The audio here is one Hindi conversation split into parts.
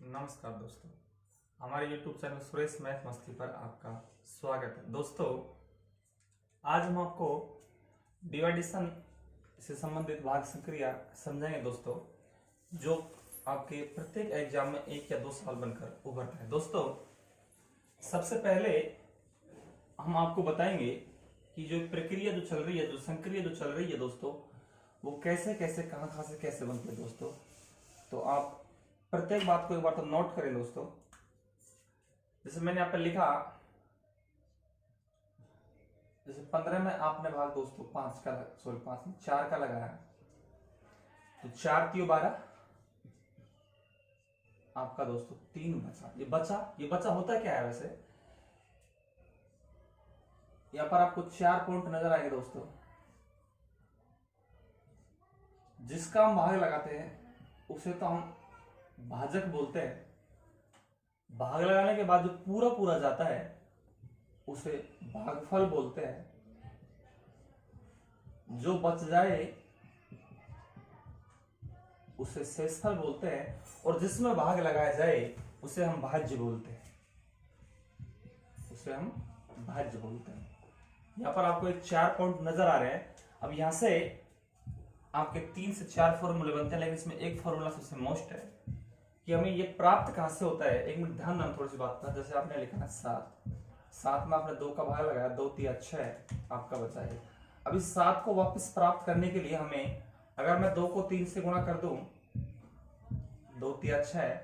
नमस्कार दोस्तों, हमारे YouTube चैनल सुरेश मैथ मस्ती पर आपका स्वागत है। दोस्तों, आज हम आपको डिवाइडेशन से संबंधित भाग संक्रिया समझाएंगे दोस्तों, जो आपके प्रत्येक एग्जाम में 1 या 2 सवाल बनकर उभरता है। दोस्तों, सबसे पहले हम आपको बताएंगे कि जो प्रक्रिया जो चल रही है, जो संक्रिया जो चल रही है दोस्तों, वो कैसे कैसे कहाँ से कैसे बनती है दोस्तों। तो आप प्रत्येक बात को एक बार तो नोट करें दोस्तों। जैसे मैंने यहाँ पे लिखा, जैसे 15 में आपने भाग दोस्तों 4 का लगाया, तो 4 3 12 आपका दोस्तों 3 बचा। ये बचा होता क्या है वैसे, यहाँ पर आपको 4 पॉइंट नजर आएंगे दोस्तों। जिसका हम भाग लगाते हैं उसे तो हम भाजक बोलते हैं। भाग लगाने के बाद जो पूरा पूरा जाता है उसे भागफल बोलते हैं। जो बच जाए उसे शेषफल बोलते हैं, और जिसमें भाग लगाया जाए उसे हम भाज्य बोलते हैं। यहां पर आपको एक 4 पॉइंट नजर आ रहे हैं। अब यहां से आपके 3 से 4 फॉर्मूले बनते हैं, लेकिन इसमें एक फॉर्मूला सबसे मोस्ट है कि हमें ये प्राप्त कहां से होता है। एक मिनट ध्यान देना थोड़ी सी बात पर। जैसे आपने लिखा है 7 में आपने 2 का भाग लगाया, 2 3 6 आपका बचा है। अब इस 7 को वापस प्राप्त करने के लिए हमें, अगर मैं 2 को 3 से गुणा कर दूं, 2 3 6,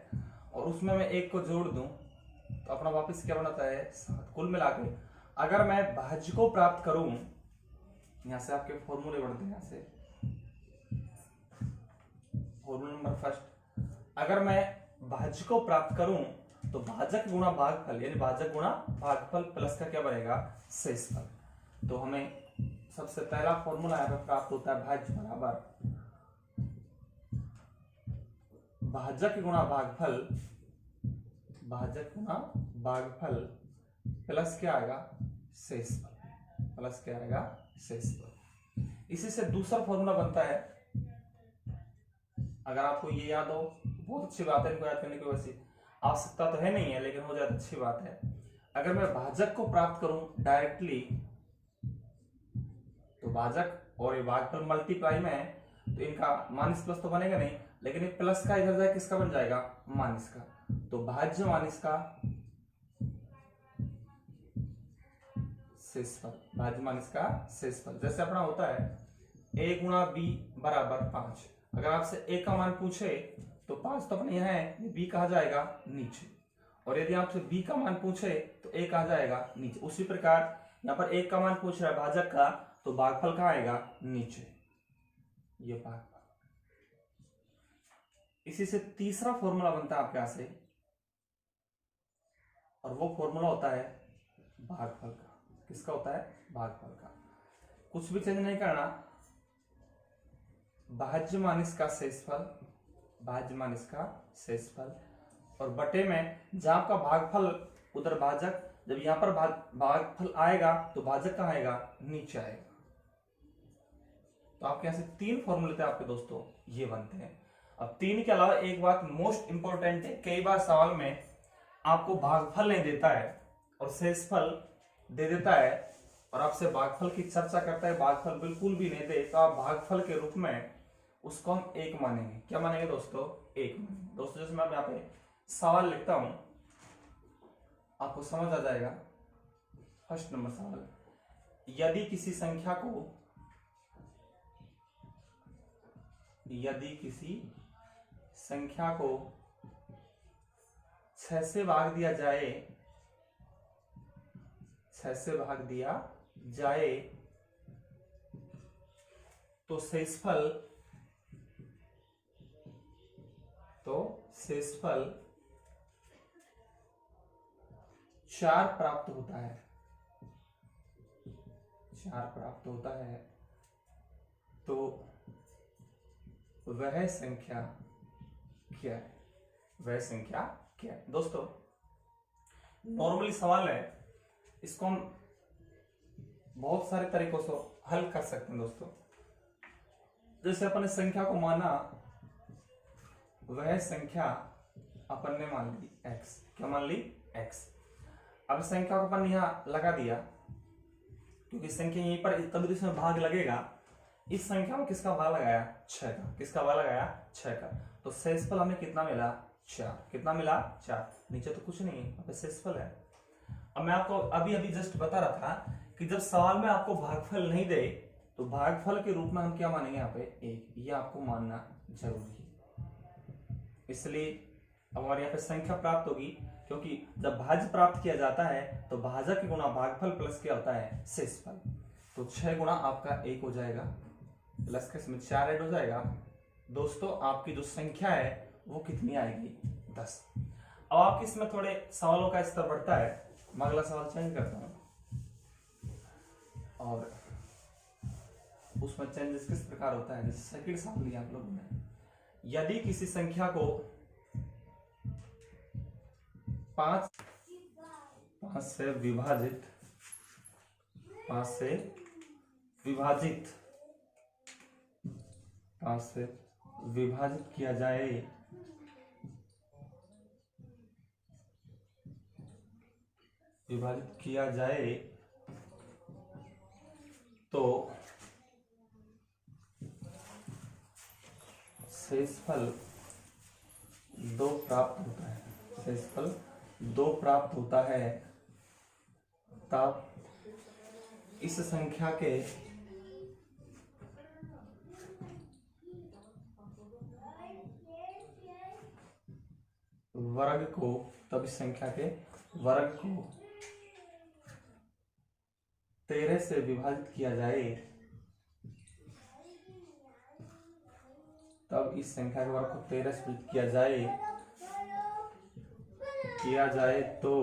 और उसमें मैं 1 को जोड़ दूं, तो अपना वापस क्या बनाता है 7। कुल मिला के अगर मैं भाज्य को प्राप्त करूं, यहां से आपके फॉर्मूले बनते हैं। यहां से फॉर्मूला नंबर फर्स्ट, अगर मैं भाज्य को प्राप्त करूं तो भाजक गुणा भागफल, यानी भाजक गुणा भागफल प्लस का क्या बनेगा शेषफल। तो हमें सबसे पहला फॉर्मूला यहाँ पे प्राप्त होता है, भाज्य बराबर भाजक गुणा भागफल, भाजक गुणा भागफल प्लस क्या आएगा शेषफल। इसी से दूसरा फॉर्मूला बनता है, अगर आपको ये याद हो बहुत अच्छी बात है, इनको याद करने की वैसी आवश्यकता तो है नहीं है, लेकिन हो जाए तो अच्छी बात है। अगर मैं भाजक को प्राप्त करूं डायरेक्टली, तो भाजक और ये भागफल मल्टीप्लाई में है, तो इनका माइनस प्लस तो बनेगा नहीं, लेकिन ये प्लस का इधर जाए किसका बन जाएगा माइनस का। तो भाज्य माइनस का शेषफल, भाज्य माइनस का शेषफल। जैसे अपना होता है a गुणा b बराबर 5। अगर आपसे a का मान पूछे तो 5 तो अपने यहाँ है, b कहा जाएगा नीचे, और यदि आपसे b का मान पूछे तो a कहा जाएगा नीचे। उसी प्रकार यहाँ पर a का मान पूछ रहा है भाजक का, तो भागफल कहाँ आएगा नीचे, ये भागफल। इसी से तीसरा फॉर्मूला बनता है आपके यहां से, और वो फॉर्मूला होता है भागफल का। किसका होता है भागफल का। कुछ भी चेंज नहीं करना, भाज्य माइनस का शेषफल, भाज्य माइनस का शेषफल, और बटे में जहां आपका भागफल उधर भाजक, जब यहां पर भागफल आएगा तो भाजक कहां आएगा नीचे आएगा। तो आपके यहां से 3 फॉर्मूले थे आपके दोस्तों, ये बनते हैं। अब 3 के अलावा एक बात मोस्ट इंपॉर्टेंट है, कई बार सवाल में आपको भागफल नहीं देता है और शेषफल दे देता है, और आपसे भागफल की चर्चा करता है, भागफल बिल्कुल भी नहीं दे, तो आप भागफल के रूप में उसको हम 1 मानेंगे। क्या मानेंगे दोस्तों 1 मानेंगे। दोस्तों जैसे मैं यहाँ पे सवाल लिखता हूं, आपको समझ आ जाएगा। फर्स्ट नंबर सवाल, यदि किसी संख्या को 6 से भाग दिया जाए, तो शेषफल 4 प्राप्त होता है। तो वह संख्या क्या है। दोस्तों नॉर्मली सवाल है, इसको हम बहुत सारे तरीकों से हल कर सकते हैं दोस्तों। जैसे अपने संख्या को माना, वह संख्या अपन ने मान ली x। क्या मान ली? x। अब संख्या को अपन यहाँ लगा दिया, क्योंकि संख्या यहीं पर तभी इसमें भाग लगेगा। इस संख्या में किसका भाग लगाया? 6 का। किसका भाग लगाया? 6 का। तो शेषफल हमें कितना मिला? 4। कितना मिला? 4। नीचे तो कुछ नहीं है, शेषफल है। अब मैं आपको अभी अभी जस्ट बता रहा था कि जब सवाल में आपको भागफल नहीं दे तो भागफल के रूप में हम क्या मानेंगे? यहाँ पे 1। ये आपको मानना जरूरी है। इसलिए अब हमारे यहाँ पे संख्या प्राप्त होगी, क्योंकि जब भाज्य प्राप्त किया जाता है तो भाजक गुणा भागफल प्लस क्या होता है? शेषफल। तो 6 गुणा आपका 1 हो जाएगा, प्लस के इसमें 4 ऐड हो जाएगा। दोस्तों आपकी जो संख्या है वो कितनी आएगी? 10। अब आपके इसमें थोड़े सवालों का स्तर बढ़ता है। मैं अगला सवाल चेंज करता हूं और उसमें चेंजेस किस प्रकार होता है? जैसे सेकंड सवाल लिया आप लोगों ने, यदि किसी संख्या को 5 से विभाजित किया जाए तो शेषफल 2 प्राप्त होता है। शेषफल 2 प्राप्त होता है, तब इस संख्या के वर्ग को 13 से विभाजित किया जाए, तब इस संख्या के वर्ग को 13 से विभाजित किया जाए तो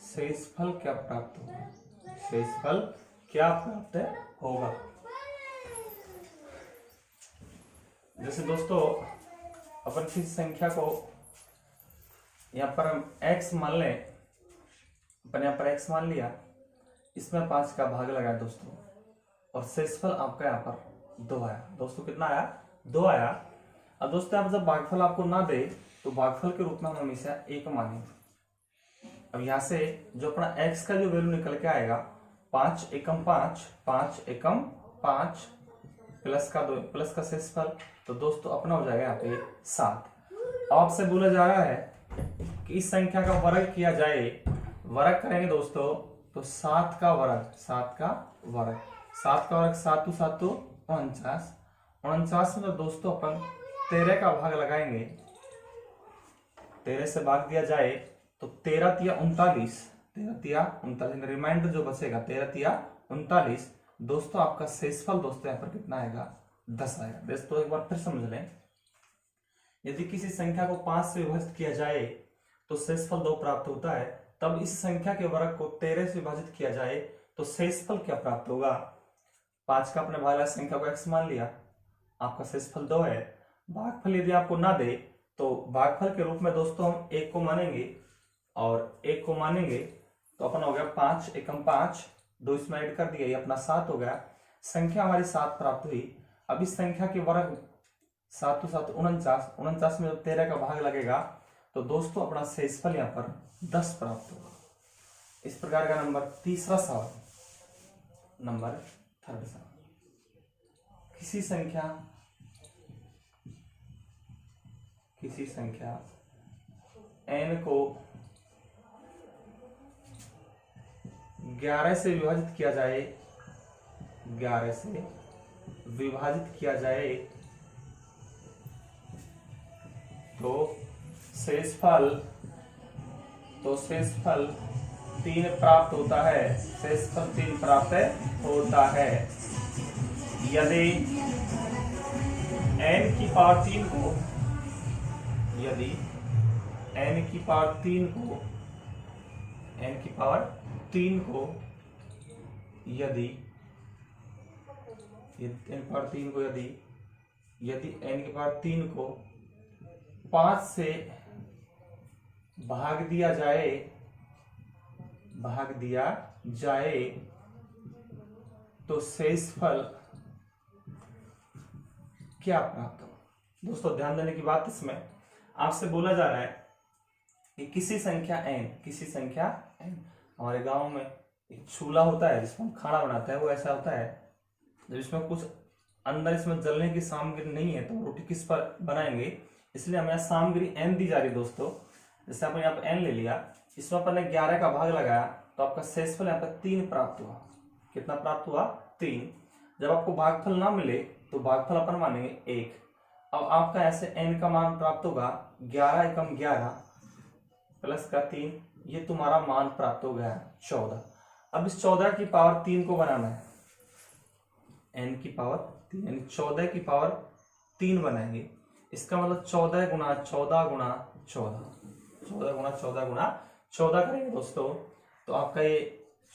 शेषफल क्या प्राप्त होगा? शेषफल क्या प्राप्त होगा? जैसे दोस्तों अपन किसी संख्या को यहाँ पर हम x मान लें, अपन यहाँ पर x मान लिया, इसमें 5 का भाग लगाया दोस्तों, और शेषफल आपका यहाँ पर 2 आया। दोस्तों कितना आया? 2 आया। अब दोस्तों आप जब भागफल आपको ना दे तो भागफल के रूप में हम हमेशा 1 मानेंगे। अब यहाँ से जो अपना x का जो वैल्यू निकल के आएगा 5 एकम 5, 5 एकम 5 प्लस का शेषफल, तो दोस्तों अपना हो जाएगा यहाँ पे 7। अब आपसे बोला जा रहा है कि इस संख्या का वर्ग किया जाए। वर्ग करेंगे दोस्तों तो 7 का वर्ग 7 7 तो 49 में तो दोस्तों अपन 13 का भाग लगाएंगे। 13 से भाग दिया जाए तो 13 तिया 39, रिमाइंडर जो बचेगा 13 तिया 39। दोस्तों आपका शेषफल दोस्तों यहाँ पर कितना आएगा? 10 आएगा। दोस्तों एक बार फिर समझ लें, यदि किसी संख्या को 5 से विभाजित किया जाए तो शेषफल 2 प्राप्त होता है, तब इस संख्या के वर्ग को 13 से विभाजित किया जाए तो शेषफल क्या प्राप्त होगा? 5 का अपने भाग संख्या को x मान लिया, आपका शेषफल 2 है। भागफल यदि आपको ना दे तो भागफल के रूप में दोस्तों हम 1 को मानेंगे, और 1 को मानेंगे तो अपन हो गया 5 एकम 5, 2 इसमें ऐड कर दिया, ये अपना 7 हो गया। संख्या हमारी 7 प्राप्त हुई। अब इस संख्या के वर्ग 7 तो 7 49 में जब 13 का भाग लगेगा तो दोस्तों अपना शेषफल यहाँ पर 10 प्राप्त होगा। इस प्रकार का नंबर तीसरा सवाल, नंबर थर्ड सवाल, किसी संख्या n को 11 से विभाजित किया जाए, 11 से विभाजित किया जाए तो शेषफल 3 प्राप्त होता है। शेषफल 3 प्राप्त होता है यदि n की पावर 3 को यदि n की पावर 3 को यदि n की पावर 3 को यदि n की पावर 3 को 5 से भाग दिया जाए तो शेषफल क्या प्राप्त हो? दोस्तों ध्यान देने की बात इसमें आपसे बोला जा रहा है कि किसी संख्या n, हमारे गांव में एक चूल्हा होता है जिसमें हम खाना बनाते हैं, वो ऐसा होता है जब इसमें कुछ अंदर इसमें जलने की सामग्री नहीं है तो रोटी किस पर बनाएंगे, इसलिए हमें यहाँ सामग्री n दी जा रही है दोस्तों। जैसे आपने यहाँ पर n ले लिया, इसमें अपन ने 11 का भाग लगाया तो आपका शेषफल यहाँ पर 3 प्राप्त हुआ। कितना प्राप्त हुआ? 3। जब आपको भागफल ना मिले तो भागफल अपन मानेंगे 1। अब आपका ऐसे n का मान प्राप्त होगा 11 एकम 11 प्लस का 3, ये तुम्हारा मान प्राप्त हो गया 14। अब इस 14 की पावर 3 को बनाना है, n की पावर 3 यानी 14 की पावर 3 बनाएंगे। इसका मतलब 14 गुणा 14 गुणा 14, 14 गुणा 14 गुणा 14 करेंगे दोस्तों, तो आपका ये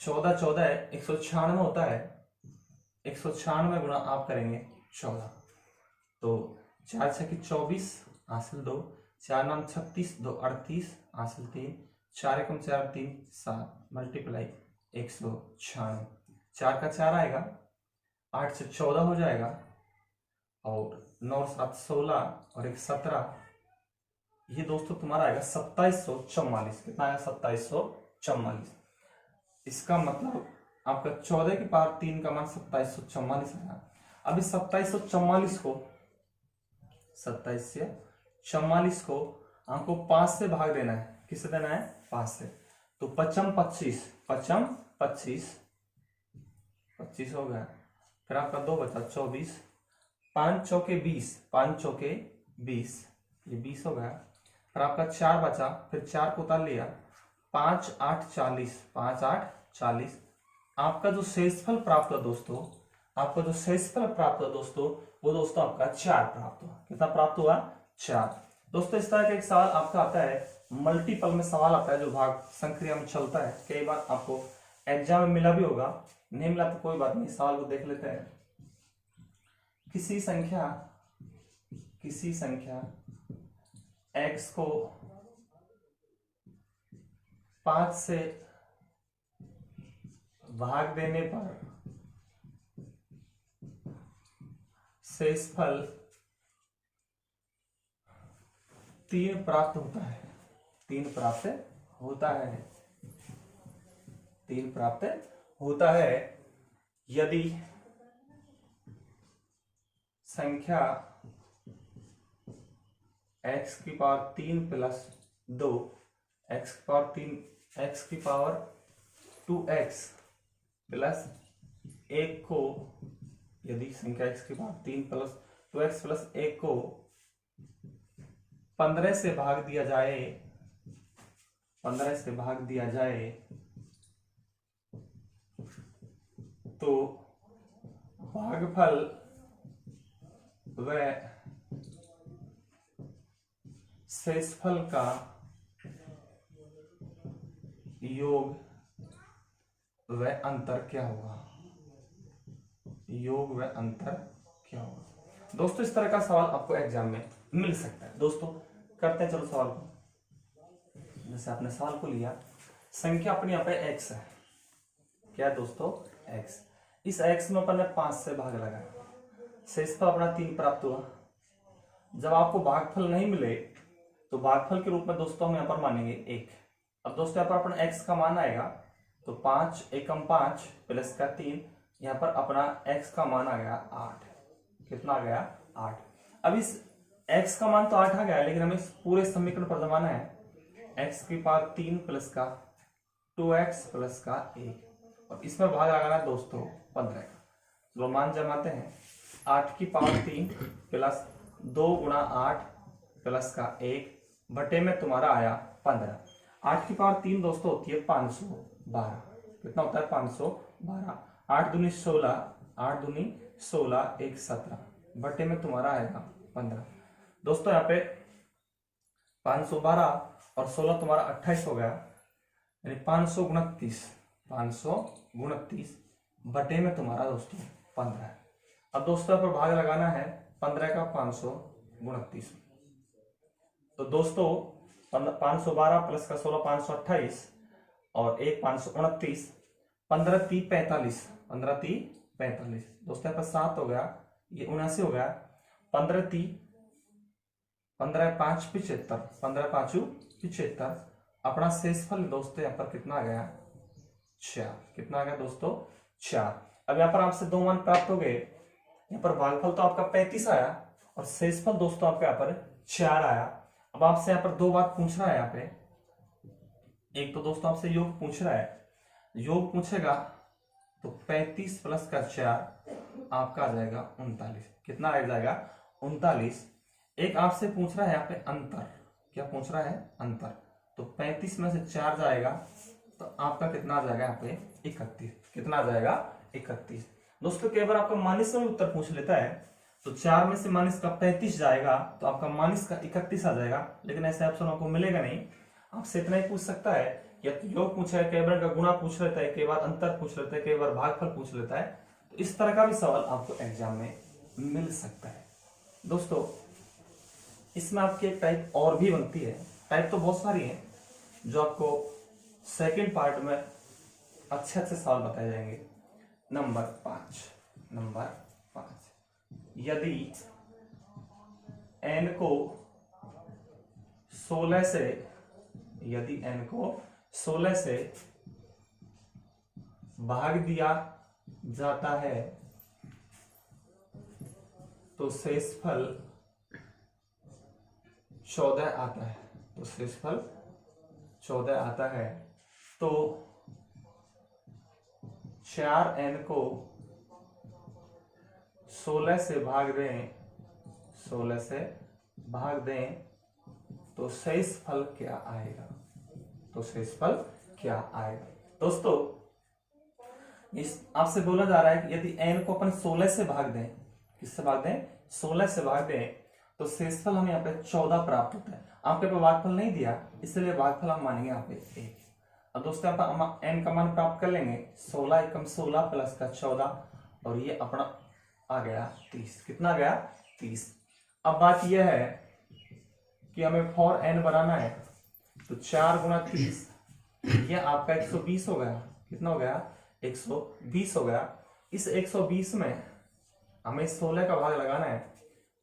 14 14 है 196 होता है। 196 गुणा आप करेंगे 14, तो 4 6 की 24 हासिल 2, 4 9 36, 2 38 हासिल 3, 4 एकम 4 3 7 मल्टीप्लाई 196, 4 का 4 आएगा, 8 से 14 हो जाएगा, और 9 7 16 और 1 17, ये दोस्तों तुम्हारा आएगा 2744। कितना आएगा? 2744। इसका मतलब आपका 14 की पावर 3 का मान 2744 आया। अब इस 2744 को 27 से 44 को आपको 5 से भाग देना है। किससे देना है? 5 से। तो 5 25, 5 25 25 हो गया, फिर आपका 2 बचा 24, 5 चौके 20, 5 चौके 20, ये 20 हो गया, फिर आपका 4 बचा, फिर 4 को उतार लिया, 5 8 40, 5 8 40। आपका जो शेषफल प्राप्त हुआ दोस्तों, आपका जो शेषफल प्राप्त हुआ दोस्तों, वो दोस्तों आपका 4 प्राप्त हुआ। कितना प्राप्त हुआ? 4। दोस्तों इस तरह का एक सवाल आपका आता है, मल्टीपल में सवाल आता है जो भाग संक्रिया में चलता है, कई बार आपको एग्जाम में मिला भी होगा, नहीं मिला तो कोई बात नहीं, सवाल को देख लेते हैं। किसी संख्या x को 5 से भाग देने पर शेषफल 3 प्राप्त होता है। 3 प्राप्त होता है, 3 प्राप्त होता है यदि संख्या x की पावर 3 प्लस 2, x की पावर 3, x की पावर 2x प्लस 1 को, यदि संख्या x की पावर 3 प्लस 2x प्लस 1 को 15 से भाग दिया जाए, 15 से भाग दिया जाए तो भागफल व शेषफल का योग व अंतर क्या होगा? योग व अंतर क्या होगा? दोस्तों इस तरह का सवाल आपको एग्जाम में मिल सकता है। दोस्तों करते हैं चलो सवाल को। जैसे आपने सवाल को लिया, संख्या अपनी यहाँ पे x है, क्या है दोस्तों? x। इस x में अपन ने 5 से भाग लगाया, शेषफल अपना 3 प्राप्त हुआ। जब आपको भागफल नहीं मिले तो भागफल के रूप में दोस्तों हम यहाँ पर मानेंगे 1। अब दोस्तों यहाँ पर अपना x का मान आएगा, तो 5 एकम 5 प्लस का 3, यहाँ पर अपना x का मान आ गया 8। कितना आ गया? 8। अब इस x का मान तो 8 आ गया, लेकिन हमें इस पूरे समीकरण पर जमाना है x की पावर 3 प्लस का 2x प्लस का 1, और इसमें भाग लगाना है दोस्तों 15 का। तो मान जमाते हैं, 8 की पावर 3 प्लस 2 गुणा 8 प्लस का 1 बटे में तुम्हारा आया 15। 8 की पावर 3 दोस्तों होती है 512। कितना होता है? 512। 8 दूनी 16, 8 दूनी 16, 1 17 बटे में तुम्हारा आएगा 15। दोस्तों यहाँ पे 512 और 16 तुम्हारा 28 हो गया, यानी 529, 529 बटे में तुम्हारा दोस्तों 15 है। अब दोस्तों यहाँ पर भाग लगाना है 15 का 529। तो दोस्तों 512 प्लस का 16 528 और 1 529, 15 3 45, 15 3 45। दोस्तों यहाँ पर 7 हो गया, ये 79 हो गया, 15 3 15×5 75, 15×5 75। अपना शेषफल दोस्तों यहाँ पर कितना आ गया, 4। कितना आ गया दोस्तों, 4। अब यहाँ पर आपसे 2 मान प्राप्त हो गए। यहाँ पर भागफल तो आपका 35 आया और शेषफल दोस्तों आपका यहाँ पर 4 आया। अब आपसे यहाँ पर 2 बात पूछ रहा है। यहाँ पे एक तो दोस्तों आपसे योग पूछ रहा है, योग पूछेगा तो 35 प्लस का 4 आपका आ जाएगा 39। कितना आ जाएगा, 39। एक आपसे पूछ रहा है यहाँ पे अंतर, क्या पूछ रहा है, अंतर। तो 35 में से 4 जाएगा तो आपका कितना आ जाएगा यहाँ पे, 31। कितना आ जाएगा, 31। दोस्तों कई बार आपका माइनस में उत्तर पूछ लेता है, तो 4 में से माइनस का 35 जाएगा तो आपका माइनस का 31 आ जाएगा। लेकिन ऐसे ऑप्शन आपको मिलेगा नहीं। आपसे इतना ही पूछ सकता है, या तो योग पूछा है, कई बार का गुणा पूछ लेता है, कई बार अंतर पूछ लेता है, कई बार भागफल पूछ लेता है। तो इस तरह का भी सवाल आपको एग्जाम में मिल सकता है। दोस्तों इसमें आपकी एक टाइप और भी बनती है, टाइप तो बहुत सारी है, जो आपको सेकंड पार्ट में अच्छे अच्छे सवाल बताए जाएंगे। नंबर 5, यदि n को 16 से, यदि n को 16 से भाग दिया जाता है तो शेषफल 14 आता है। तो शेषफल 14 आता है। तो 4n को 16 से भाग दें, 16 से भाग दें तो शेषफल क्या आएगा, तो शेषफल क्या आएगा। दोस्तों इस आपसे बोला जा रहा है कि यदि n को अपन 16 से भाग दें, किससे भाग दें, 16 से भाग दें तो शेषफल हमें यहाँ पे 14 प्राप्त होता है। आपके पे भागफल नहीं दिया, इसलिए भागफल हम मानेंगे यहाँ पे 1। अब दोस्तों यहाँ पर n का मान प्राप्त कर लेंगे, 16 एकम 16 प्लस का 14 और ये अपना आ गया 30। कितना गया, 30। अब बात यह है कि हमें फॉर n बनाना है, तो 4 गुणा 30 ये आपका 120 हो गया। कितना हो गया, 120 हो गया। इस 120 में हमें 16 का भाग लगाना है,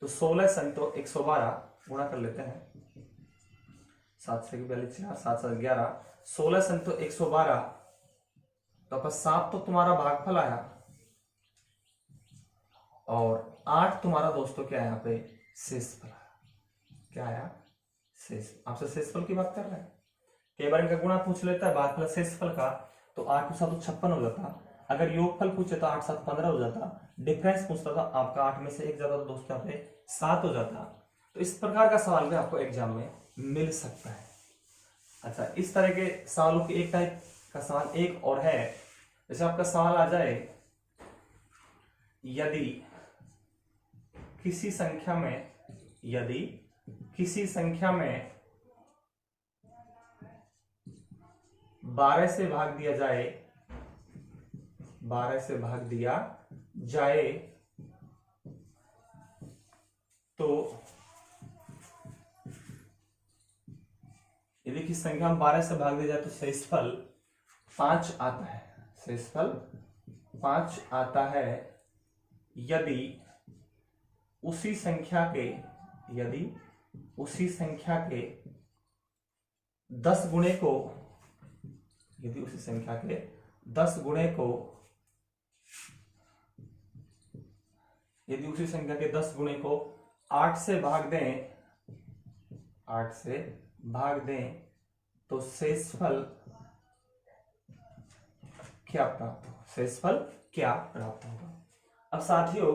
तो 16 सन तो 112 गुणा कर लेते हैं, 7 से 4 7 7 11, 16 सन तो 112। तो आपका 7 तो तुम्हारा भागफल आया और 8 तुम्हारा दोस्तों क्या है यहाँ पे, शेषफल आया। क्या आया, शेष। आपसे शेषफल की बात कर रहे हैं। कई बार इनका गुणा पूछ लेता है भागफल शेषफल का, तो 8 7 तो 56 हो जाता। अगर योगफल पूछे तो 8 7 15 हो जाता। डिफरेंस पूछता था आपका 8 में से 1 ज्यादा, तो दोस्तों यहाँ पे 7 हो जाता। तो इस प्रकार का सवाल भी आपको एग्जाम में मिल सकता है। अच्छा, इस तरह के सवालों की एक टाइप का सवाल एक और है, जैसे आपका सवाल आ जाए, यदि किसी संख्या में, यदि किसी संख्या में 12 से भाग दिया जाए, 12 से भाग दिया जाए तो यदि किसी संख्या में 12 से भाग दिया जाए तो शेषफल 5 आता है। शेषफल 5 आता है यदि उसी संख्या के, यदि उसी संख्या के 10 गुणे को, यदि उसी संख्या के 10 गुणे को, यदि उसी संख्या के 10 गुणे को 8 से भाग दें, 8 से भाग दें तो शेषफल क्या प्राप्त होगा, शेषफल क्या प्राप्त होगा। अब साथियों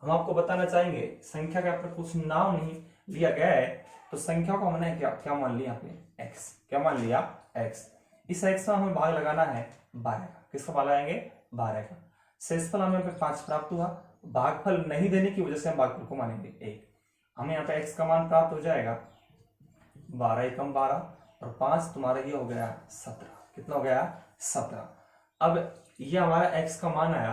हम आपको बताना चाहेंगे, संख्या का आपका कुछ नाम नहीं लिया गया है, तो संख्या को हमने क्या क्या मान लिया, यहाँ पे x। क्या मान लिया, x। इस x में हमें भाग लगाना है 12 का। किसका भाग लगाएंगे, 12 का। शेषफल हमें यहाँ पे 5 प्राप्त हुआ। भागफल नहीं देने की वजह से हम भागफल को मानेंगे 1। हमें यहाँ पे x का मान प्राप्त हो जाएगा 12 एकम 12 और 5 तुम्हारा ये हो गया 17। कितना हो गया, 17। अब ये हमारा x का मान आया।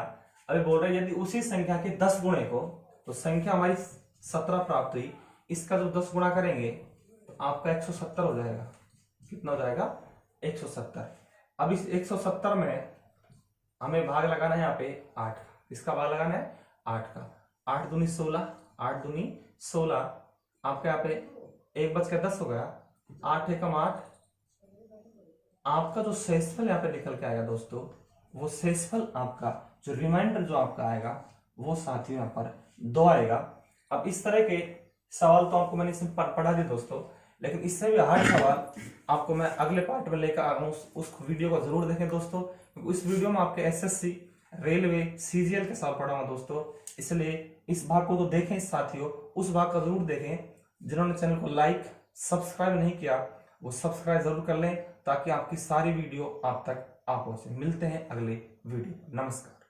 अभी बोल रहे यदि उसी संख्या के 10 गुणे को, तो संख्या हमारी 17 प्राप्त हुई, इसका जो 10 गुणा करेंगे तो आपका 170 हो जाएगा। कितना हो जाएगा, 170। अब इस 170 में हमें भाग लगाना है यहाँ पे 8 का। इसका भाग लगाना है 8 का। 8 दूनी 16, 8 दूनी 16 आपके यहाँ पे 1:10 हो गया, 8 एकम 8। आपका जो शेषफल यहाँ पे निकल के आएगा दोस्तों, वो शेषफल आपका जो रिमाइंडर जो आपका आएगा वो साथियों यहाँ पर 2 आएगा। अब इस तरह के सवाल तो आपको मैंने इसमें पढ़ा दिया दोस्तों, लेकिन इससे भी हार्ड सवाल आपको मैं अगले पार्ट में लेकर आ रहा हूँ। उस वीडियो को जरूर देखें दोस्तों, क्योंकि इस वीडियो में आपके एसएससी, रेलवे, सीजीएल के सवाल पढ़ा हूँ दोस्तों, इसलिए इस भाग को तो देखें साथियों, उस भाग का जरूर देखें। जिन्होंने चैनल को लाइक सब्सक्राइब नहीं किया वो सब्सक्राइब जरूर कर लें, ताकि आपकी सारी वीडियो आप तक आ पहुंचे। मिलते हैं अगले वीडियो, नमस्कार।